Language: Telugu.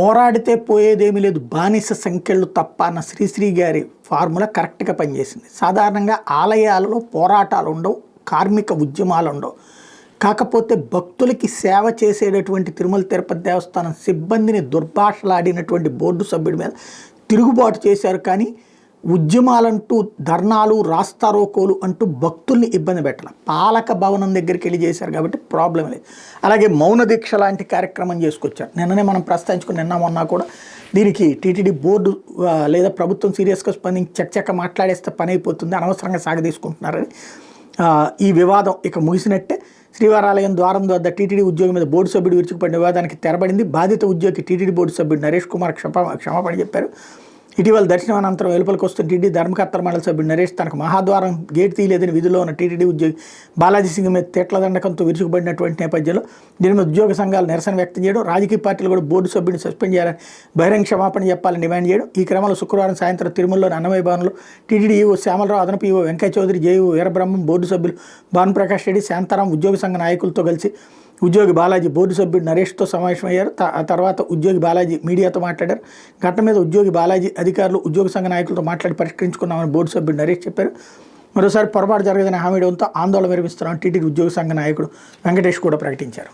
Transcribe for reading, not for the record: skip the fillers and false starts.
పోరాడితే పోయేదేమీ లేదు, బానిస సంఖ్యలు తప్ప అన్న శ్రీశ్రీ గారి ఫార్ములా కరెక్ట్గా పనిచేసింది. సాధారణంగా ఆలయాలలో పోరాటాలు ఉండవు, కార్మిక ఉద్యమాలు ఉండవు. కాకపోతే భక్తులకి సేవ చేసేటటువంటి తిరుమల తిరుపతి దేవస్థానం సిబ్బందిని దుర్భాషలాడినటువంటి బోర్డు సభ్యుడి మీద తిరుగుబాటు చేశారు. కానీ ఉద్యమాలంటూ ధర్నాలు, రాస్తారోకోలు అంటూ భక్తుల్ని ఇబ్బంది పెట్టాలి. పాలక భవనం దగ్గరికి వెళ్ళి చేశారు కాబట్టి ప్రాబ్లం లేదు. అలాగే మౌన దీక్ష లాంటి కార్యక్రమం చేసుకొచ్చారు. నిన్ననే మనం ప్రస్తావించుకుని నిన్న మొన్న కూడా దీనికి టీటీడీ బోర్డు లేదా ప్రభుత్వం సీరియస్గా స్పందించి చక్కచక్క మాట్లాడేస్తే పని అయిపోతుంది, అనవసరంగా సాగదీసుకుంటున్నారని ఈ వివాదం ఇక ముగిసినట్టే. శ్రీవారాలయం ద్వారం వద్ద టీటీడీ ఉద్యోగి మీద బోర్డు సభ్యుడు విరుచుకుపడిన వివాదానికి తెరబడింది. బాధిత ఉద్యోగి టీటీడీ బోర్డు సభ్యుడు నరేష్ కుమార్ క్షమాపణ చెప్పారు. ఇటీవల దర్శనం అనంతరం వెలుపలికి వస్తున్న టీటీడీ ధర్మకర్తల మండలి సభ్యుడు నరేష్ తనకు మహాద్వారం గేట్ తీయలేదని విధిలో ఉన్న టీటీడీ ఉద్యోగి బాలాజీ సింగ్ మీద తేట్ల దండకంతో విరుచుకుపడినటువంటి నేపథ్యంలో దీని మీద ఉద్యోగ సంఘాలు నిరసన వ్యక్తం చేయడం, రాజకీయ పార్టీలు కూడా బోర్డు సభ్యుడిని సస్పెండ్ చేయాలని బహిరంగ క్షమాపణ చెప్పాలని డిమాండ్ చేయడం. ఈ క్రమంలో శుక్రవారం సాయంత్రం తిరుమలలోని అన్నమయ్య భవన్లో టీటీడీ ఈవో శ్యామలరావు, అదనపు EO Venkaiah Chowdary, JEO Veerabrahmam, board సభ్యులు భానుప్రకాష్ రెడ్డి, శాంతారాం, ఉద్యోగ సంఘ నాయకులతో కలిసి ఉద్యోగి బాలాజీ బోర్డు సభ్యుడు నరేష్తో సమావేశమయ్యారు. ఆ తర్వాత ఉద్యోగి బాలాజీ మీడియాతో మాట్లాడారు. ఘటన మీద ఉద్యోగి బాలాజీ అధికారులు ఉద్యోగ సంఘ నాయకులతో మాట్లాడి పరిష్కరించుకున్నామని బోర్డు సభ్యుడు నరేష్ చెప్పారు. మరోసారి పొరపాటు జరగదని హామీ ఇవ్వడంతో ఆందోళన విరమిస్తున్నామని టీటీడీ ఉద్యోగ సంఘ నాయకుడు వెంకటేష్ కూడా ప్రకటించారు.